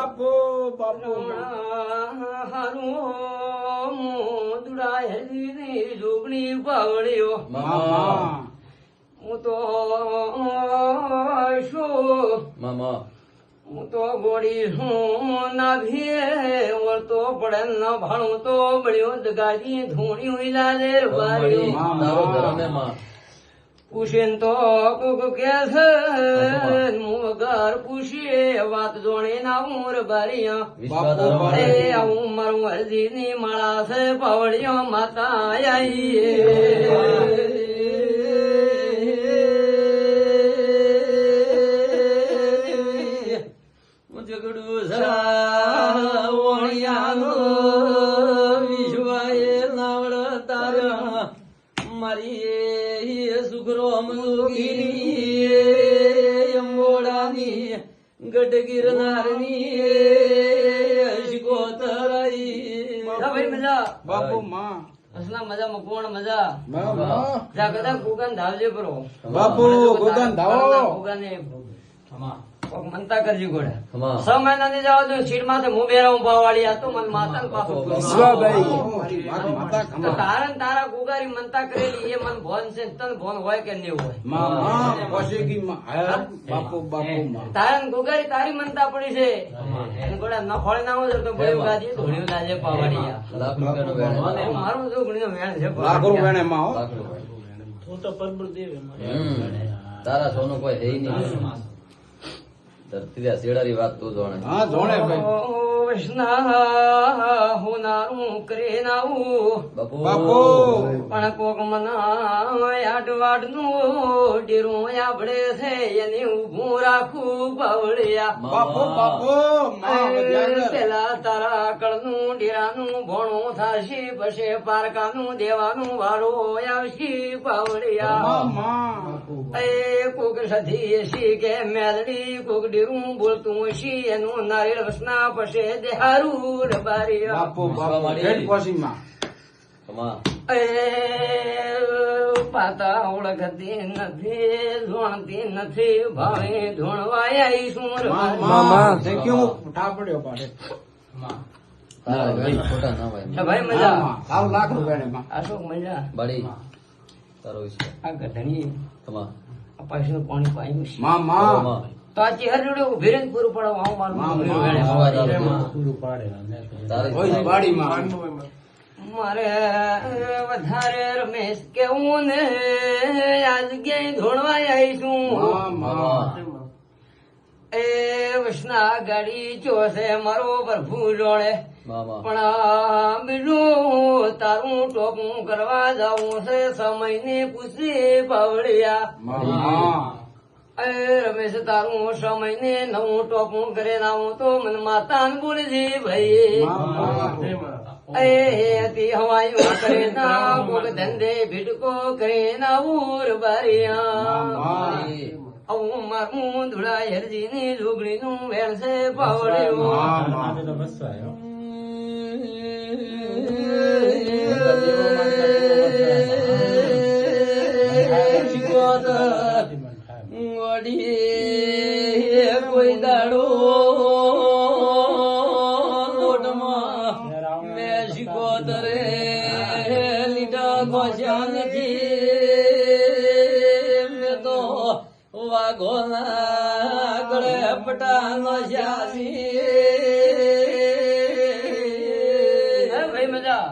બાપુ બાપુ હારું મોદુડા હેલી જોગણી પાવળ્યો મામા હું તો શું મામા હું તો ગોળી હું ના ભીએ વળતો પડે ન ભાણું તો બળ્યો દગાજી ધૂણ્યું ઇલાજેર બાર્યું તારો ધર્મે માં પૂછીને તો કોક કે છે હું વગર પૂછીએ વાત જોણે ના ઉમર બારીયા વિશ્વાધારો એ આવું મારું હરજી ની માળા છે પાવડીઓ માતા આઈ જગડું સરા ઓણિયાનો વિશ્વાએ નાવડ તારા મારી સુખરો અમલોગીની અંબોડાની ગઢ ગિરનારની શિકોતરાઈ ભાઈ મજા બાપુ માં હસના મજામાં કોણ મજા મામા જા કદા ગુગન ધાવજે પરો બાપુ ગોગન ધાવો ગુગાને કોક મનતા કરજી ગોડે ખમા 6 મહિના ની જાવ તો સીટ માથે હું બેરા હું પાવાળી આ તો મન માતા પાછો વિશ્વાભાઈ માતા તો ખમા તારન તારા ગુગારી મનતા કરેલી એ મન ભોન છે તન ભોન હોય કે નહીં હોય મામા પોશેગી માં હા બાપુ બાપુ માં તારન ગુગારી તારી મનતા પડી છે અને ગોડા ન ફળ ના હોય તો બોલ્યું ગાજી ધોળ્યું લાજે પાવાળી આ લાખ રૂપિયાનો વેણ મારું તો ગુણીનો વેણ છે લાખ રૂપિયાને માં હો લાખ રૂપિયા તારા સોનું કોઈ હે નહીં ધરતી શેડારી વાત તું જાણે હા જોણે ભાઈ વૈષ્ણા હોનારું કરે નાવું બાપુ બાપુ પણ કોક મના આડવાડ નું ડેરું આપડે છે એને ઉભું રાખવું પાવળિયા બાપુ બાપુ માં વજાગર પેલા તારા આકળનું ડેરાનું ભોણું થાશે પછી પારકાનું દેવાનું વાળો આવશે પાવળિયા મામા એ કોક સધી શી કે મેલડી કોક ડેરું બોલતું શી એનું નારિયેળ વસના પછી દેહારું રબારી બાપુ બાપુ હેડ પોશી માં ખમા એ પાતા ઓળખતી નથી જોણતી નથી ભાવે ધોણવાય આવીશું મામા થેન્ક યુ ઉઠા પડ્યો પાડે ના ભાઈ ખોટા ના ભાઈ ભાઈ મજા સાવ લાખ રૂપિયાને માં અશોક મજા બાડી તારો વિશે આ ગઢણી ખમા આ પાછું પાણી પાયું છે મામા ખમા તો આ ચહેરડું ઉભી રહીને પૂરું પડે આવું મારું તારી ઓય બાડી માં મારે વધારે રમેશ કેવું ને આજ ક્યાંય ધોળવા આવીશું મામા એ વૈષ્ણા ગાડી ચોસે મારો પ્રભુ જોડે મામા પણ બીજું તારું ટોપું કરવા જવું છે સમય ને પૂછી પાવડિયા મામા એ રમેશ તારું સમય ને નવું ટોપું કરે નાવું તો મને માતા ને બોલજે ભાઈ એ હતી હવાયું કરે ના કોક ધંધે ભીડકો કરે ના ઉર બારિયા આવું મારું ધુડા હેરજી ની લુગડી નું વેણ છે પાવડ્યું કોઈ દાડો લોટમાં મેં શીખોતરે લીધા ખોશ્યા નથી મેં તો વાઘો ના ગળે પટાનો શ્યાસી ભાઈ મજા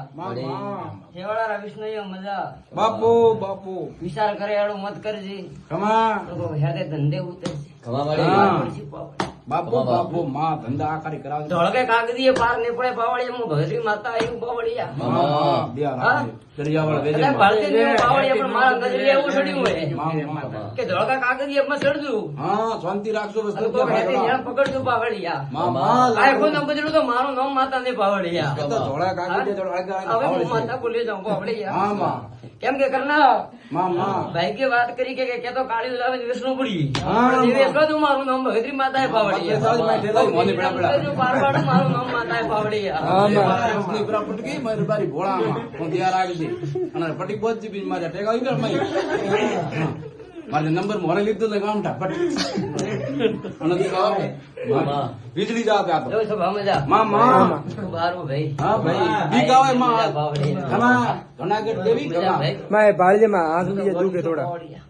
હેવાળા વિષ્ણુ મજા બાપુ બાપુ વિચાર કરે એડું મત કરજી ખમા હેતે ધંધે ઉતરશે ખમા હા. માડી બાપુ બાપુ માં ધંધા આકારી કરાવજો ધોળકે કાગદીએ પાર નીપડે પાવળિયા હું ભગરી માતા આવ્યું પાવળિયા મામા દિયા દરિયાવાળ વેજે એટલે ભારતીય જેવું પાવળિયા પણ મારા નજરે એવું ચડ્યું હોય મામા કે ધોળકા કાગદીએ માં ચડજું હા શાંતિ રાખજો બસ અને કોઈ હેતે જ્યાં પકડજો પાવળિયા મામા આખું નામ બદલું તો મારું નામ માતા ને પાવળિયા તો ધોળા કાગળિયા તો હવે હું માતા બોલી જાઉં પાવળિયા મામા કેમ કે કરના મામા ભાઈ કે વાત કરી કે તો કાળી ઉલાવે વિષ્ણુ પડી હા. દિવસ બધું મારું નામ ભગતરી માતા એ પાવળિયા મારું નામ માતા એ પાવળિયા ની બરા પટકી મારી બારી ભોળામાં હું ત્યાં રાખી દે અને પટી પહોંચી બી મારે ટેકા આવી ગયો મારે નંબર મોરે લીધો ને ગામઠા પટ અને વીજળી જાવ ત્યાં તો જો સભા મજા માં માં બારું ભાઈ હા ભાઈ બીક આવે માં મજા બાવળી. ઘણા ઘણા ગેટ દેવી મજા ઘણા ભાઈ. માં ભાળજે માં હાથ બીજા દુખે થોડા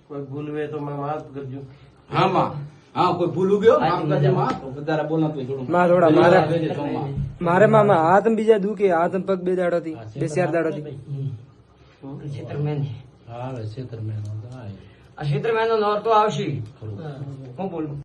કોઈ ભૂલવે તો મને માફ કરજો. હા માં હા કોઈ ભૂલું ગયો માફ કરજે માં તો વધારે બોલના તો થોડું માં થોડા મારા કહેજે સોમાં. મારે માં હાથ બીજા દુખે હાથ પગ બે દાડો થી બે ચાર દાડો થી છેતરમેન. હા હવે છેતરમેનો તો આય. આ છેતરમેન નો નોર તો આવશે હું બોલું